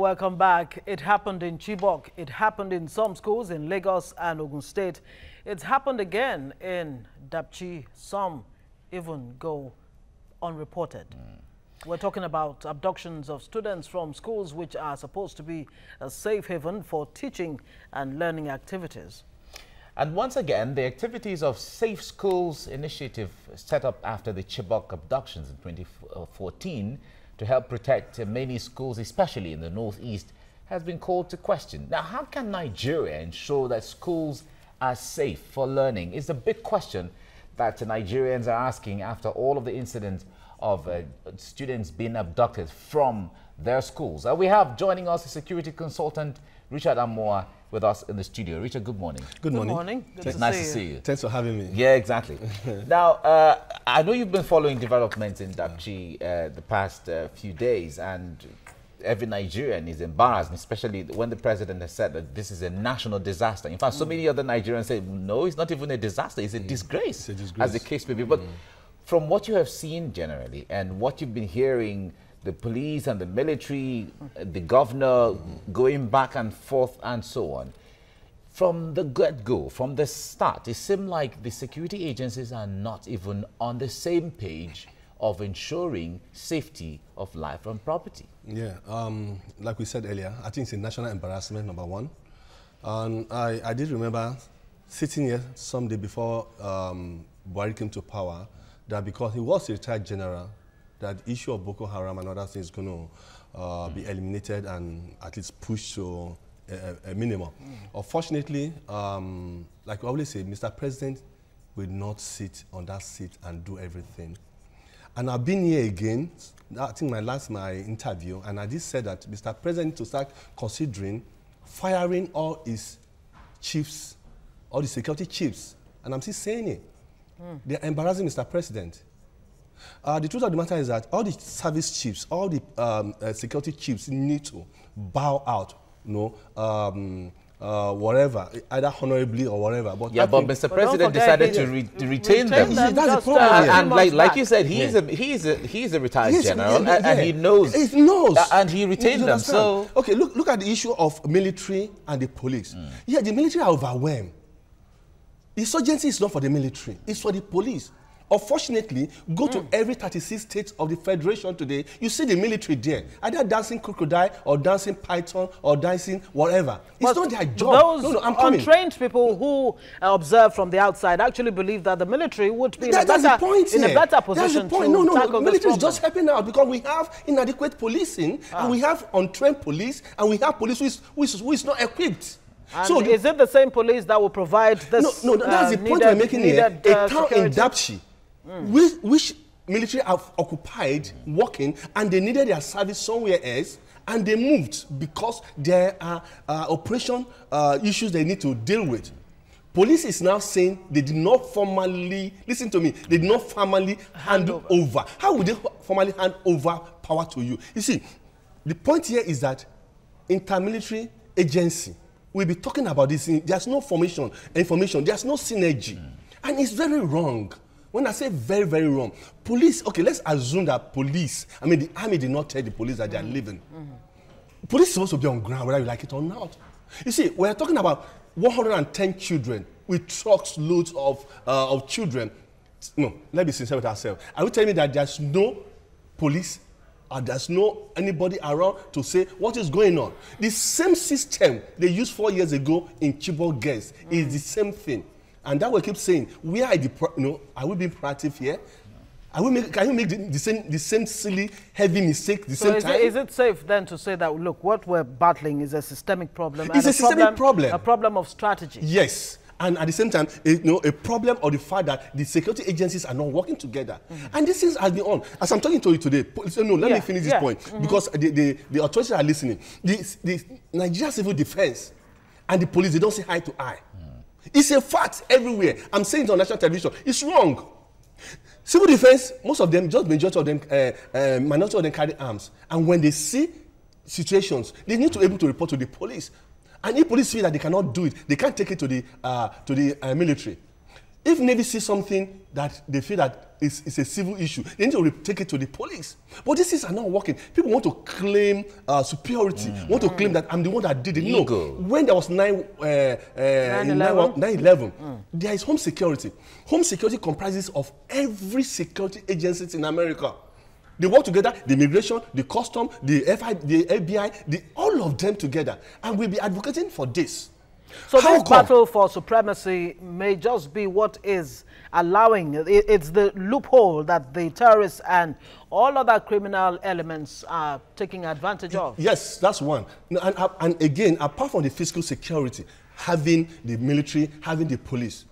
welcome back. It happened in Chibok. It happened in some schools in Lagos and Ogun State. It's happened again in Dapchi. Some even go unreported. We're talking about abductions of students from schools which are supposed to be a safe haven for teaching and learning activities. And once again, the activities of Safe Schools initiative set up after the Chibok abductions in 2014 to help protect many schools, especially in the Northeast, has been called to question. Now, how can Nigeria ensure that schools are safe for learning? Is the big question that Nigerians are asking after all of the incidents of students being abducted from their schools. We have joining us a security consultant, Richard Amoa, with us in the studio. Richard, good morning. Good morning. Good morning. Good nice to see you. Thanks for having me. Yeah, exactly. Now, I know you've been following developments in Dapchi the past few days, and every Nigerian is embarrassed, especially when the president has said that this is a national disaster. In fact, so many other Nigerians say, no, it's not even a disaster, it's a disgrace, as the case may be. But from what you have seen generally and what you've been hearing, the police and the military, the governor going back and forth and so on, from the get-go, from the start, it seemed like the security agencies are not even on the same page of ensuring safety of life and property. Yeah, like we said earlier, I think it's a national embarrassment, number one. And I did remember sitting here someday before Buhari came to power, that because he was a retired general, that the issue of Boko Haram and other things is going to be eliminated and at least pushed to a minimum. Unfortunately, like we always say, Mr. President will not sit on that seat and do everything. And I've been here again, I think my interview, and I did say that Mr. President to start considering firing all his chiefs, all the security chiefs. And I'm still saying it. They're embarrassing Mr. President. The truth of the matter is that all the service chiefs, all the security chiefs need to bow out, you know, whatever, either honorably or whatever. But yeah, but Mr. President decided to retain them. That's the problem. And like you said, he's a retired general, and he knows. He knows. And he retained them. So okay, look at the issue of military and the police. Yeah, the military are overwhelmed. Insurgency is not for the military, it's for the police. Unfortunately, go to every 36 states of the Federation today, you see the military there, either dancing crocodile or dancing python or dancing whatever. It's not their job. Those untrained people who observe from the outside actually believe that the military would be in a better position to tackle the military this is just helping out because we have inadequate policing and we have untrained police and we have police who is not equipped. And so is it the same police that will provide this? No, that's the point we're making here. A town in Dapchi, which military have occupied, working, and they needed their service somewhere else, and they moved because there are operation issues they need to deal with. Police is now saying they did not formally, listen to me, they did not formally hand over. How would they formally hand over power to you? You see, the point here is that intermilitary agency, we'll be talking about this. There's no information, there's no synergy. And it's very wrong. When I say very, very wrong, police, okay, let's assume that police, I mean, the army did not tell the police that they are leaving. Police is supposed to be on ground, whether you like it or not. You see, we're talking about 110 children with trucks, loads of children. No, let's be sincere with ourselves. Are you telling me that there's no police or there's no anybody around to say what is going on? The same system they used 4 years ago in Chibok Girls is the same thing. And that we keep saying, we are are we being proactive here? Can you make the same silly, heavy mistake the same time? Is it safe then to say that, look, what we're battling is a systemic problem? It's a systemic problem. A problem of strategy. Yes. And at the same time, a problem of the fact that the security agencies are not working together. And this thing has been on. As I'm talking to you today, let me finish this point, because the authorities are listening. The Nigeria Civil Defense and the police, they don't say eye to eye. It's a fact everywhere. I'm saying it on national television. It's wrong. Civil defense, most of them, just majority of them, minority of them carry arms. And when they see situations, they need to be able to report to the police. And if police feel that they cannot do it, they can't take it to the military. If Navy sees something that they feel that is a civil issue, they need to take it to the police. But these things are not working. People want to claim superiority, want to claim that I'm the one that did it. No, when there was 9/11, there is home security. Home security comprises of every security agencies in America. They work together, the immigration, the custom, the FBI, all of them together. And we'll be advocating for this. So this battle for supremacy may just be what is allowing, it's the loophole that the terrorists and all other criminal elements are taking advantage of. Yes, that's one. And again, apart from the physical security, having the military, having the police,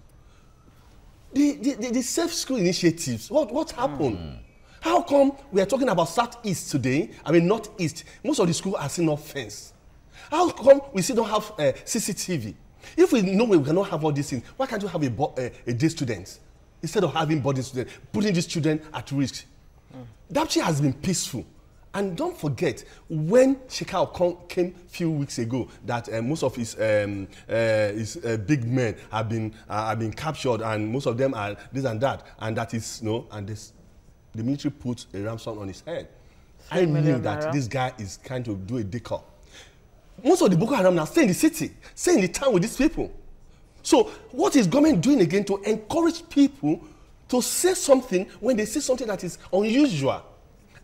the safe school initiatives, what happened? How come we are talking about Southeast today, Northeast, most of the schools are still not fenced? How come we still don't have CCTV? If we know we cannot have all these things, why can't you have a day students instead of having boarding students, putting these children at risk? Dapchi has been peaceful. And don't forget, when Shekau came a few weeks ago, that most of his big men have been captured, and most of them are this and that, and that is the military put a ransom on his head. I knew that this guy is trying to do a decoy. Most of the Boko Haram now stay in the city, stay in the town with these people. So what is government doing again to encourage people to say something when they say something that is unusual?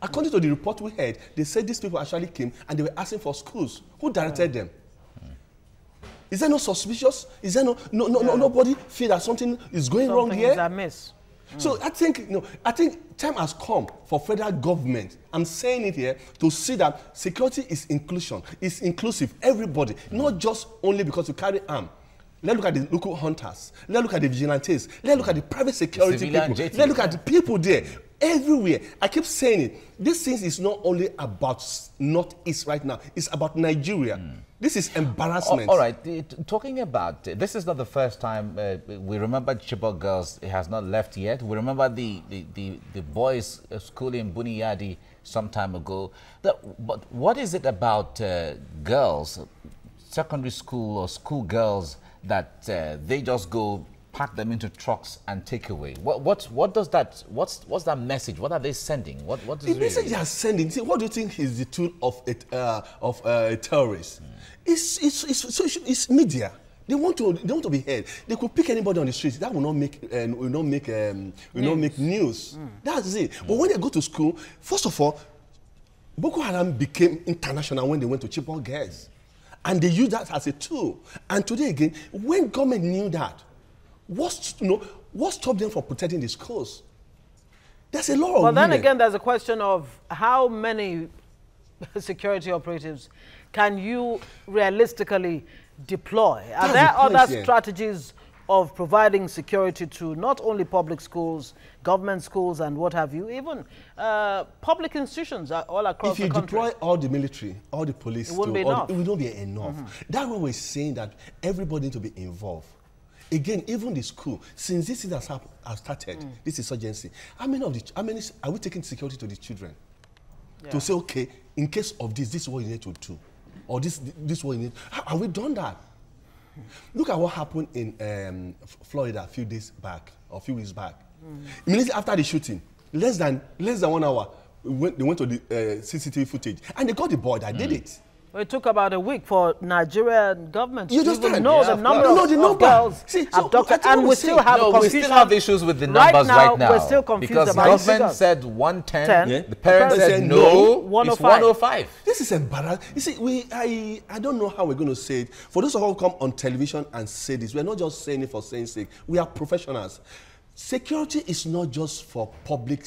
According to the report we heard, they said these people actually came and they were asking for schools. Who directed them? Is there no suspicious? Is there nobody feel that something is going wrong here? Is amiss. So I think time has come for federal government, I'm saying it here, to see that security is inclusion, is inclusive, everybody, not just only because you carry arm. Let's look at the local hunters. Let's look at the vigilantes. Let's look at the private security people. Let's look at the people there. Everywhere. I keep saying it. This thing is not only about Northeast right now. It's about Nigeria. This is embarrassment. All right. Talking about, this is not the first time we remember Chibok girls. It has not left yet. We remember the boys' school in Buniyadi some time ago. But what is it about girls, secondary school or school girls, that they just go pack them into trucks and take away? What does that? What's that message? What are they sending? What is the message they are sending? See, what do you think is the tool of a terrorist? It's media. They want to be heard. They could pick anybody on the street. That will not make news. That's it. But when they go to school, first of all, Boko Haram became international when they went to Chibok girls. And they use that as a tool. And today again, when government knew that, what stopped them from protecting the schools? There's a lot of But then again, there's a question of how many security operatives can you realistically deploy? Are there other strategies of providing security to not only public schools, government schools, and what have you, even public institutions all across the country? If you deploy all the military, all the police, it won't be enough. It will not be enough. That's why we're saying that everybody needs to be involved. Again, even the school, since this has started, this insurgency, how many are we taking security to the children? To say, okay, in case of this is what you need to do, or this is what you need. Have we done that? Look at what happened in Florida a few days back, or a few weeks back. Immediately after the shooting, less than 1 hour, they went to the CCTV footage, and they got the boy that did it. It took about a week for Nigerian government to even know the number of girls abducted, and we still have confusion. We still have issues with the numbers right now. We're still confused because about government said 110, the parents said no, 105. It's 105. This is embarrassing. You see, I don't know how we're going to say it. For those of us who come on television and say this, we're not just saying it for saying sake. We are professionals. Security is not just for public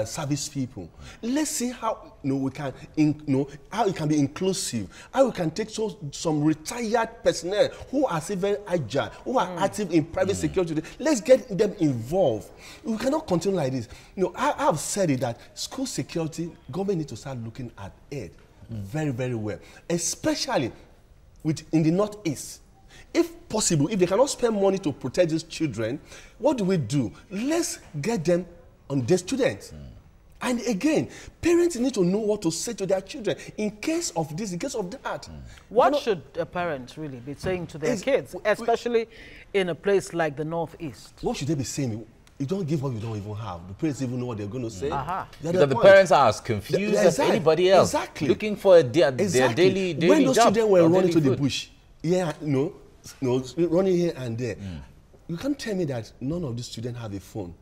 service people. Let's see how we can how it can be inclusive, how we can take some retired personnel who are still very agile, who are active in private security. Let's get them involved. We cannot continue like this. I have said it that school security, government needs to start looking at it very, very well, especially in the Northeast. If possible, if they cannot spend money to protect these children, what do? Let's get them on the students. And again, parents need to know what to say to their children in case of this, in case of that. What should a parent really be saying to their kids, especially in a place like the Northeast? What should they be saying? You don't give what you don't even have. The parents even know what they're going to say. Because the parents are as confused as anybody else. Exactly. Looking for their daily job. When those children were running to the bush, running here and there, you can't tell me that none of these students have a phone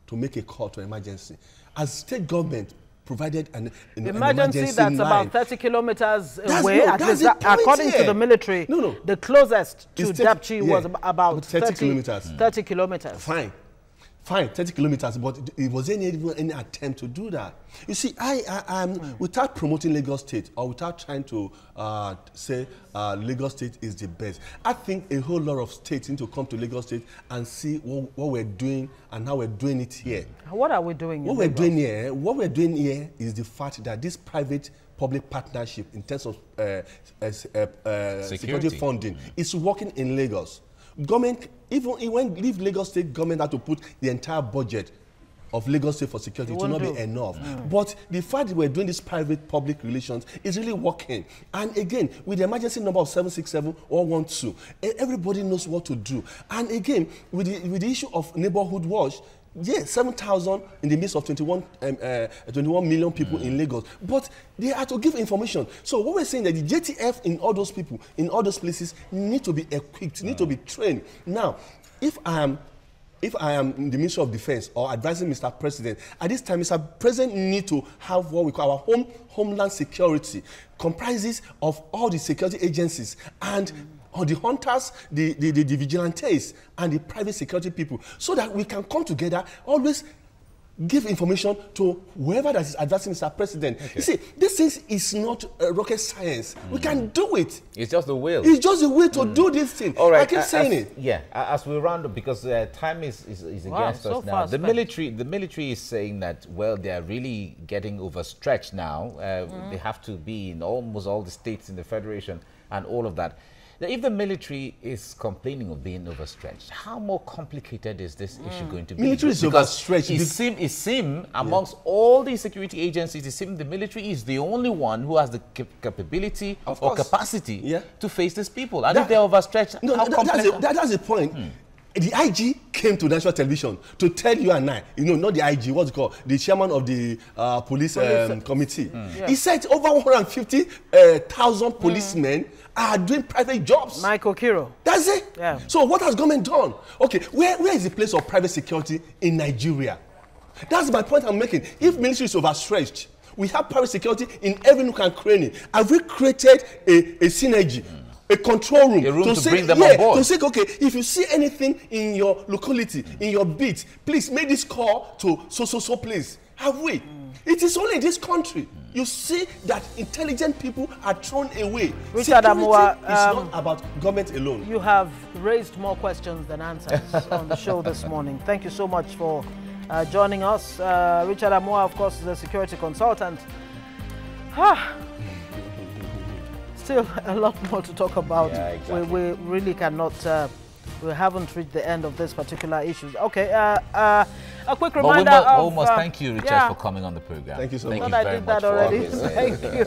to make a call to emergency. As state government provided an emergency that's line. About 30 kilometers away, according to the military, the closest to Dapchi was about 30 kilometers. 30 kilometers. Fine, 30 kilometers, but it wasn't even any attempt to do that. You see, without promoting Lagos State or without trying to say Lagos State is the best, I think a whole lot of states need to come to Lagos State and see what we're doing and how we're doing it here. What are we doing? What we're doing here is the fact that this private-public partnership in terms of security funding is working in Lagos. Government, even when leave Lagos State government had to put the entire budget of Lagos State for security, it will not be enough. But the fact that we're doing this private-public relations is really working. And again, with the emergency number of 767 or 12, everybody knows what to do. And again, with the issue of neighborhood watch, yes, 7,000 in the midst of 21 million people in Lagos. But they have to give information. So what we're saying that the JTF in all those people, in all those places, need to be equipped, need to be trained. Now, if I am in the Ministry of Defense or advising Mr. President, at this time, Mr. President need to have what we call our homeland security, comprises of all the security agencies and or the hunters, the vigilantes, and the private security people, so that we can come together, always give information to whoever that is advising Mr. President. You see, this thing is not rocket science. We can do it. It's just the will. It's just the will to do this thing. All right. I keep saying it. Yeah, as we round up, because time is against us now. The military is saying that, well, they are really getting overstretched now. They have to be in almost all the states in the Federation and all of that. Now, if the military is complaining of being overstretched, how more complicated is this issue going to be? Military is overstretched. It seems amongst all the security agencies, it seems the military is the only one who has the capability or capacity to face these people. And if they're overstretched, that's the point. The IG came to national television to tell you and I, not the IG, what's it called, the chairman of the police committee. He said over 150,000 policemen are doing private jobs. Michael Kiro. That's it. Yeah. So what has government done? Okay, where is the place of private security in Nigeria? That's my point I'm making. If military is overstretched, we have private security in every nook and cranny. Have we created a synergy? A control room, to bring them on board. To say, okay, if you see anything in your locality, in your beat, please make this call to so place. Have we? It is only in this country you see that intelligent people are thrown away. Richard Amua, it's not about government alone. You have raised more questions than answers on the show this morning. Thank you so much for joining us. Richard Amua, of course, is a security consultant. Still a lot more to talk about. Yeah, exactly. We really cannot, we haven't reached the end of this particular issue. Okay, a quick reminder we must thank you, Richard, for coming on the program. Thank you so much. I did that already. Thank you.